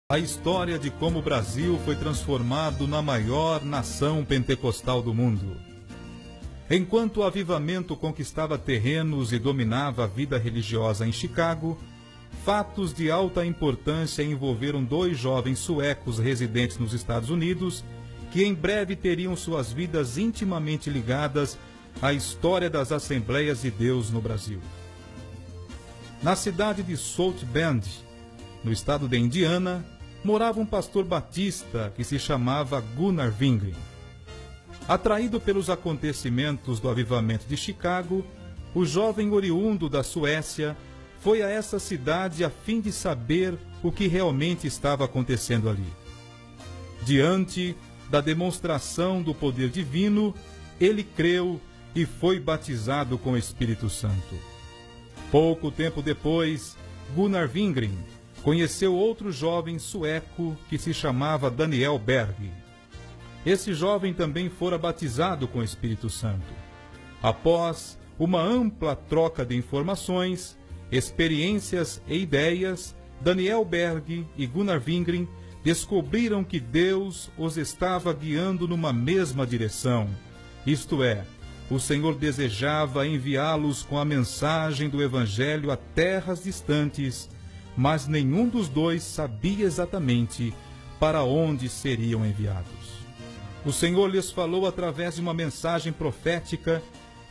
A história de como o Brasil foi transformado na maior nação pentecostal do mundo. Enquanto o avivamento conquistava terrenos e dominava a vida religiosa em Chicago, fatos de alta importância envolveram dois jovens suecos residentes nos Estados Unidos, que em breve teriam suas vidas intimamente ligadas à história das Assembleias de Deus no Brasil. Na cidade de South Bend, no estado de Indiana, morava um pastor batista que se chamava Gunnar Wingren. Atraído pelos acontecimentos do avivamento de Chicago, o jovem oriundo da Suécia foi a essa cidade a fim de saber o que realmente estava acontecendo ali. Diante da demonstração do poder divino, ele creu e foi batizado com o Espírito Santo. Pouco tempo depois, Gunnar Wingren conheceu outro jovem sueco que se chamava Daniel Berg. Esse jovem também fora batizado com o Espírito Santo. Após uma ampla troca de informações, experiências e ideias, Daniel Berg e Gunnar Wingren descobriram que Deus os estava guiando numa mesma direção. Isto é, o Senhor desejava enviá-los com a mensagem do Evangelho a terras distantes, mas nenhum dos dois sabia exatamente para onde seriam enviados. O Senhor lhes falou através de uma mensagem profética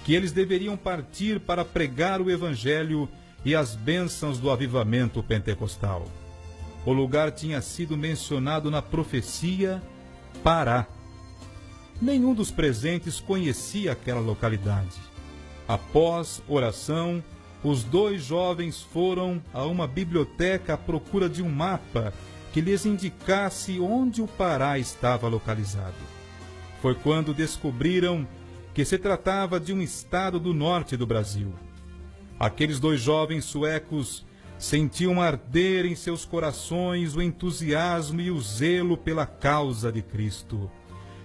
que eles deveriam partir para pregar o Evangelho e as bênçãos do avivamento pentecostal. O lugar tinha sido mencionado na profecia Pará. Nenhum dos presentes conhecia aquela localidade. Após oração, os dois jovens foram a uma biblioteca à procura de um mapa que lhes indicasse onde o Pará estava localizado. Foi quando descobriram que se tratava de um estado do norte do Brasil. Aqueles dois jovens suecos sentiam arder em seus corações o entusiasmo e o zelo pela causa de Cristo.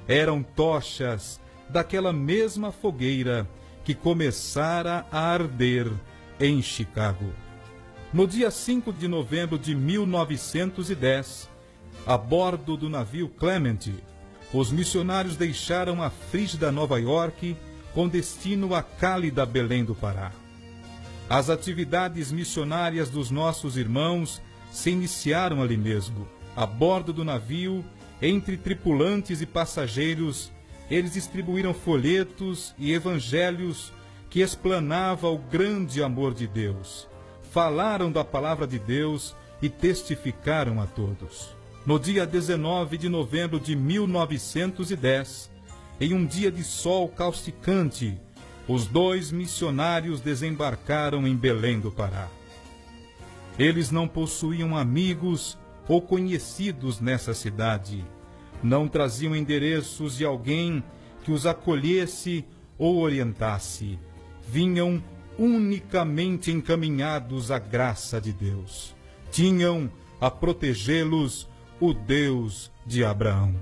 Eram tochas daquela mesma fogueira que começara a arder em Chicago. No dia 5 de novembro de 1910, a bordo do navio Clement, os missionários deixaram a frígida Nova York com destino à cálida Belém do Pará. As atividades missionárias dos nossos irmãos se iniciaram ali mesmo. A bordo do navio, entre tripulantes e passageiros, eles distribuíram folhetos e evangelhos que explanava o grande amor de Deus. Falaram da palavra de Deus e testificaram a todos. No dia 19 de novembro de 1910, em um dia de sol causticante, os dois missionários desembarcaram em Belém do Pará. Eles não possuíam amigos ou conhecidos nessa cidade. Não traziam endereços de alguém que os acolhesse ou orientasse. Vinham unicamente encaminhados à graça de Deus. Tinham a protegê-los o Deus de Abraão.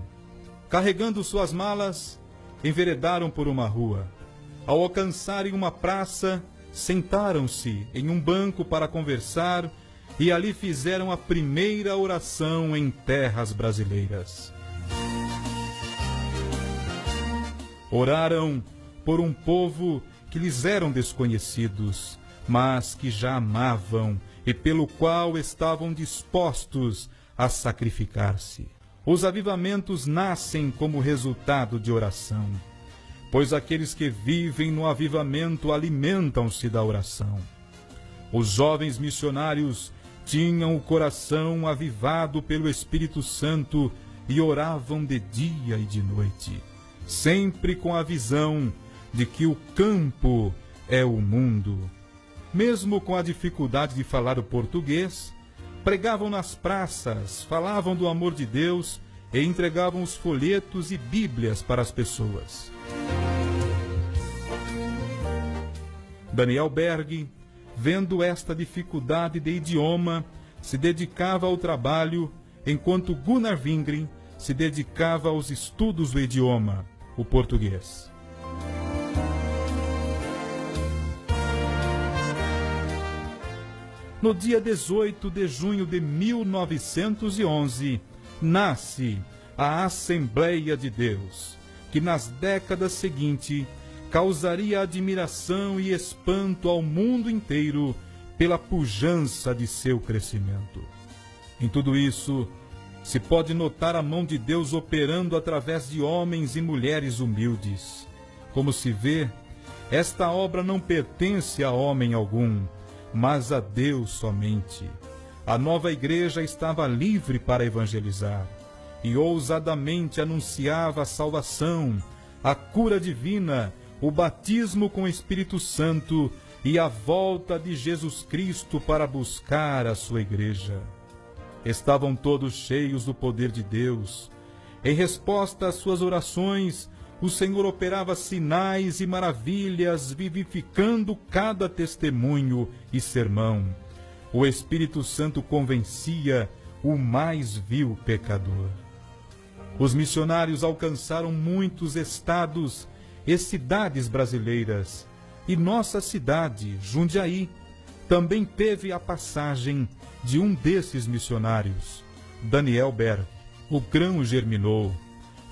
Carregando suas malas, enveredaram por uma rua. Ao alcançarem uma praça, sentaram-se em um banco para conversar e ali fizeram a primeira oração em terras brasileiras. Oraram por um povo que lhes eram desconhecidos, mas que já amavam e pelo qual estavam dispostos a sacrificar-se. Os avivamentos nascem como resultado de oração, pois aqueles que vivem no avivamento alimentam-se da oração. Os jovens missionários tinham o coração avivado pelo Espírito Santo e oravam de dia e de noite, sempre com a visão de que o campo é o mundo. Mesmo com a dificuldade de falar o português, pregavam nas praças, falavam do amor de Deus e entregavam os folhetos e bíblias para as pessoas. Daniel Berg, vendo esta dificuldade de idioma, se dedicava ao trabalho, enquanto Gunnar Wingren se dedicava aos estudos do idioma, o português. no dia 18 de junho de 1911, nasce a Assembleia de Deus, que nas décadas seguintes causaria admiração e espanto ao mundo inteiro pela pujança de seu crescimento. Em tudo isso, se pode notar a mão de Deus operando através de homens e mulheres humildes. Como se vê, esta obra não pertence a homem algum, mas a Deus somente. A nova igreja estava livre para evangelizar e ousadamente anunciava a salvação, a cura divina, o batismo com o Espírito Santo e a volta de Jesus Cristo para buscar a sua igreja. Estavam todos cheios do poder de Deus. Em resposta às suas orações, o Senhor operava sinais e maravilhas, vivificando cada testemunho e sermão. O Espírito Santo convencia o mais vil pecador. Os missionários alcançaram muitos estados e cidades brasileiras, e nossa cidade, Jundiaí, também teve a passagem de um desses missionários, Daniel Berg. O grão germinou,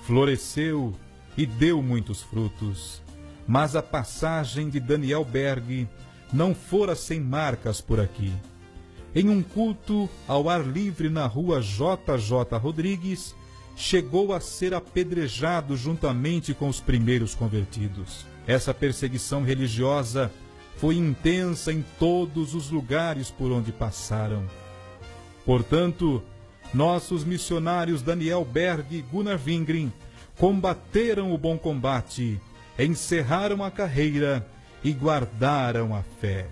floresceu e deu muitos frutos. Mas a passagem de Daniel Berg não fora sem marcas por aqui. Em um culto ao ar livre na rua JJ Rodrigues, chegou a ser apedrejado juntamente com os primeiros convertidos. Essa perseguição religiosa foi intensa em todos os lugares por onde passaram. Portanto, nossos missionários Daniel Berg e Gunnar Wingren combateram o bom combate, encerraram a carreira e guardaram a fé.